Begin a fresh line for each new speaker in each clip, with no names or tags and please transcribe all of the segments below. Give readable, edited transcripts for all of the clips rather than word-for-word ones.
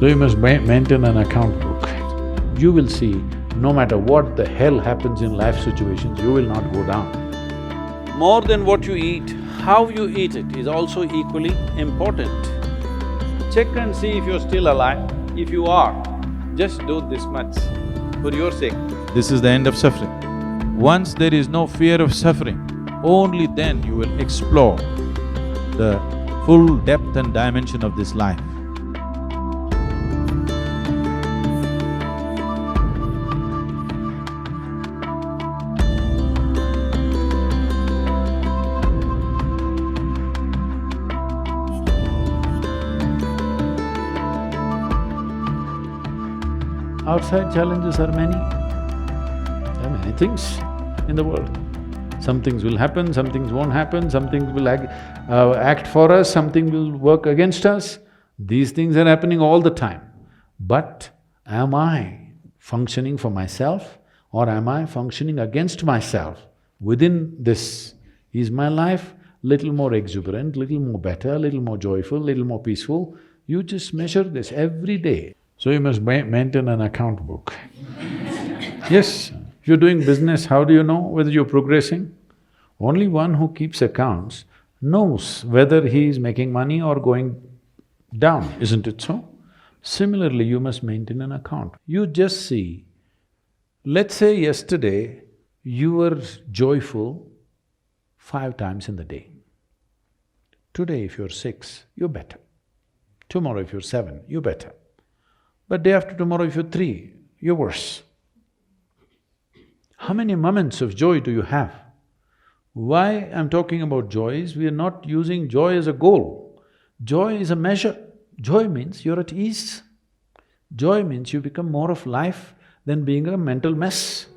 So you must maintain an account book. You will see, no matter what the hell happens in life situations, you will not go down.
More than what you eat, how you eat it is also equally important. Check and see if you're still alive. If you are, just do this much for your sake.
This is the end of suffering. Once there is no fear of suffering, only then you will explore the full depth and dimension of this life.
Outside challenges are many. There are many things in the world. Some things will happen, some things won't happen, some things will act for us, something will work against us. These things are happening all the time. But am I functioning for myself or am I functioning against myself? Within this, is my life little more exuberant, little more better, little more joyful, little more peaceful? You just measure this every day. So you must maintain an account book. Yes, if you're doing business, how do you know whether you're progressing? Only one who keeps accounts knows whether he is making money or going down, isn't it so? Similarly, you must maintain an account. You just see, let's say yesterday you were joyful 5 times in the day. Today if you're 6, you're better. Tomorrow if you're 7, you're better. But day after tomorrow if you're 3, you're worse. How many moments of joy do you have? Why I'm talking about joy is we are not using joy as a goal. Joy is a measure. Joy means you're at ease. Joy means you become more of life than being a mental mess,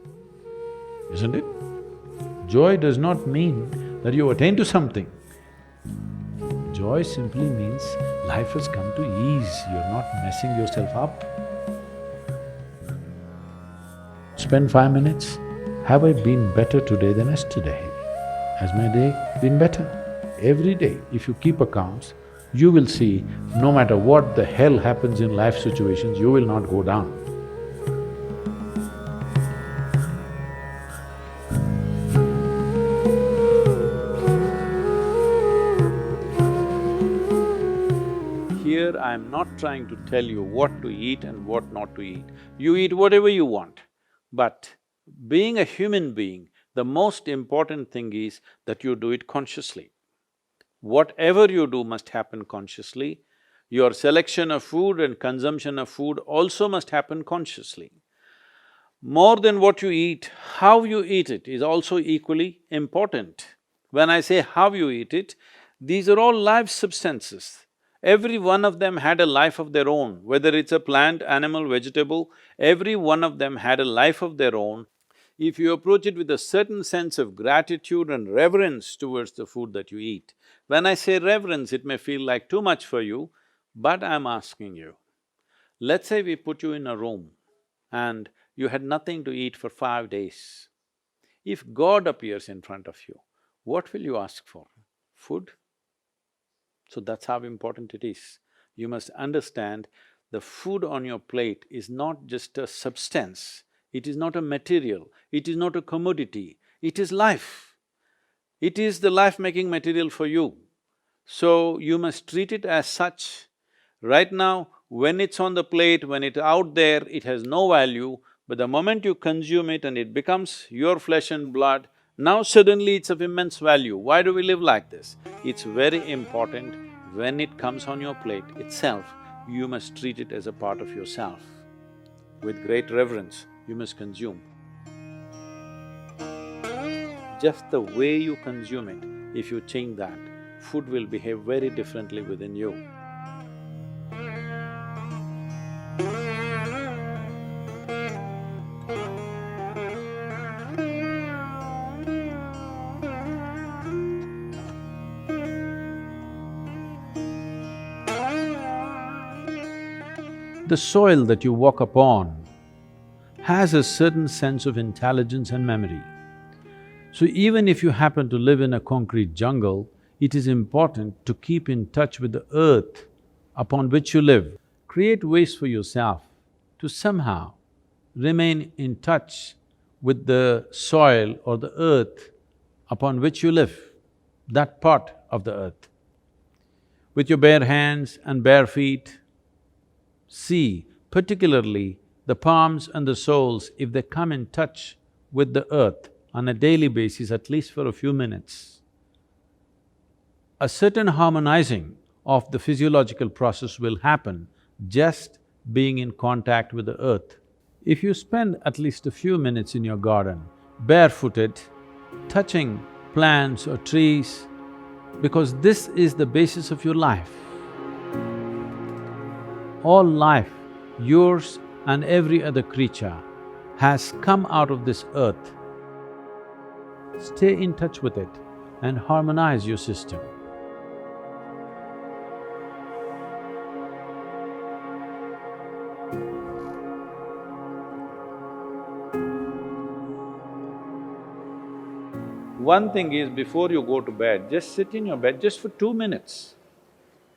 isn't it? Joy does not mean that you attain to something. Joy simply means life has come to ease, you're not messing yourself up. Spend 5 minutes. Have I been better today than yesterday? Has my day been better? Every day, if you keep accounts, you will see, no matter what the hell happens in life situations, you will not go down.
Here I'm not trying to tell you what to eat and what not to eat. You eat whatever you want. But being a human being, the most important thing is that you do it consciously. Whatever you do must happen consciously. Your selection of food and consumption of food also must happen consciously. More than what you eat, how you eat it is also equally important. When I say how you eat it, these are all live substances. Every one of them had a life of their own, whether it's a plant, animal, vegetable, every one of them had a life of their own. If you approach it with a certain sense of gratitude and reverence towards the food that you eat, when I say reverence, it may feel like too much for you, but I'm asking you, let's say we put you in a room and you had nothing to eat for 5 days. If God appears in front of you, what will you ask for? Food? So that's how important it is. You must understand the food on your plate is not just a substance, it is not a material, it is not a commodity, it is life. It is the life-making material for you. So you must treat it as such. Right now, when it's on the plate, when it's out there, it has no value, but the moment you consume it and it becomes your flesh and blood, now suddenly it's of immense value. Why do we live like this? It's very important, when it comes on your plate itself, you must treat it as a part of yourself. With great reverence, you must consume. Just the way you consume it, if you change that, food will behave very differently within you.
The soil that you walk upon has a certain sense of intelligence and memory. So even if you happen to live in a concrete jungle, it is important to keep in touch with the earth upon which you live.
create ways for yourself to somehow remain in touch with the soil or the earth upon which you live, that part of the earth. With your bare hands and bare feet, see particularly the palms and the soles, if they come in touch with the earth on a daily basis, at least for a few minutes, a certain harmonizing of the physiological process will happen just being in contact with the earth. If you spend at least a few minutes in your garden, barefooted, touching plants or trees, because this is the basis of your life. All life, yours and every other creature, has come out of this earth. Stay in touch with it and harmonize your system. One thing is, before you go to bed, just sit in your bed just for 2 minutes.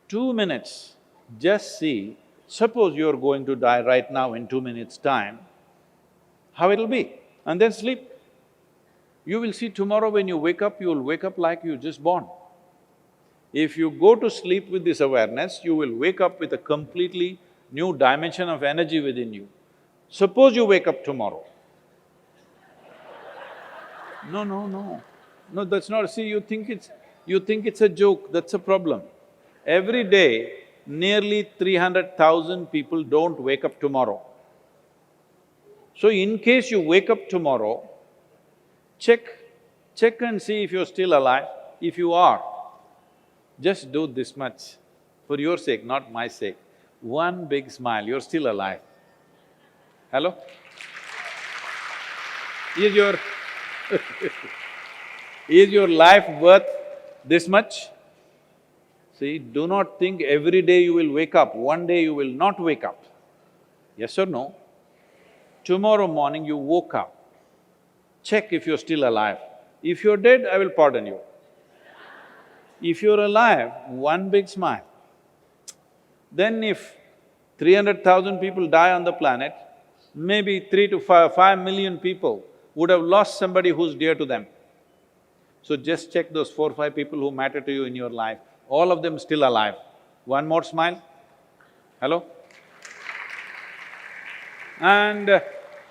2 minutes, just see, suppose you're going to die right now in 2 minutes' time, how it'll be, and then sleep. You will see tomorrow when you wake up, you'll wake up like you just born. If you go to sleep with this awareness, you will wake up with a completely new dimension of energy within you. Suppose you wake up tomorrow. No, that's not… See, you think it's a joke, that's a problem. Every day, nearly 300,000 people don't wake up tomorrow. So in case you wake up tomorrow, check and see if you're still alive. If you are, just do this much, for your sake, not my sake. One big smile, you're still alive. Hello? Is your life worth this much? See, do not think every day you will wake up, one day you will not wake up. Yes or no? Tomorrow morning you woke up, check if you're still alive. If you're dead, I will pardon you. If you're alive, one big smile. Then if 300,000 people die on the planet, maybe 3 to 5 million people would have lost somebody who's dear to them. So just check those 4 or 5 people who matter to you in your life, all of them still alive. One more smile. Hello? And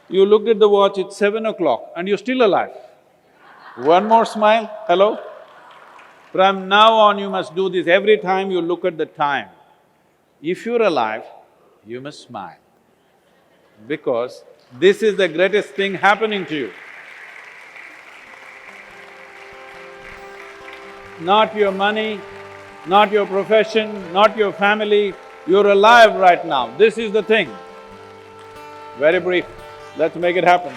you looked at the watch, it's 7 o'clock and you're still alive. One more smile. Hello? From now on you must do this every time you look at the time. If you're alive, you must smile, because this is the greatest thing happening to you. Not your money, not your profession, not your family, you're alive right now. This is the thing. Very brief, let's make it happen.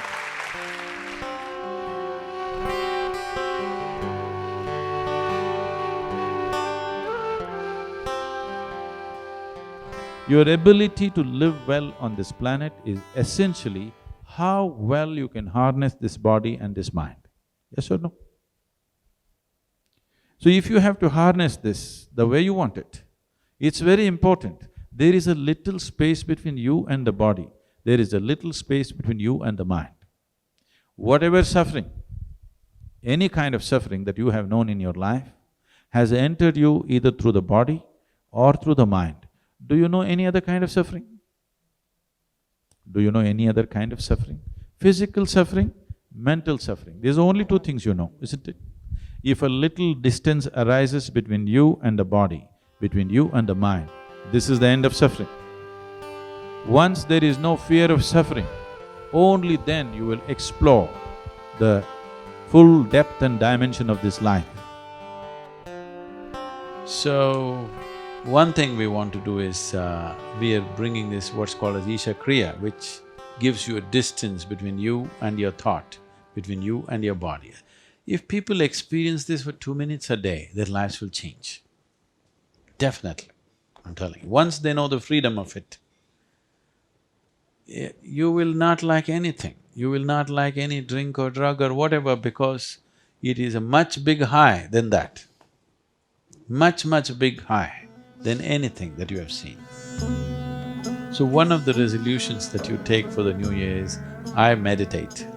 Your ability to live well on this planet is essentially how well you can harness this body and this mind. Yes or no? So if you have to harness this the way you want it, it's very important. There is a little space between you and the body. There is a little space between you and the mind. Whatever suffering, any kind of suffering that you have known in your life has entered you either through the body or through the mind. Do you know any other kind of suffering? Do you know any other kind of suffering? Physical suffering, mental suffering. There's only 2 things you know, isn't it? If a little distance arises between you and the body, between you and the mind, this is the end of suffering. Once there is no fear of suffering, only then you will explore the full depth and dimension of this life.
So, one thing we want to do is, we are bringing this what's called as Isha Kriya, which gives you a distance between you and your thought, between you and your body. If people experience this for 2 minutes a day, their lives will change. Definitely, I'm telling you. Once they know the freedom of it, you will not like anything. You will not like any drink or drug or whatever, because it is a much big high than that. Much big high than anything that you have seen. So one of the resolutions that you take for the new year is, I meditate.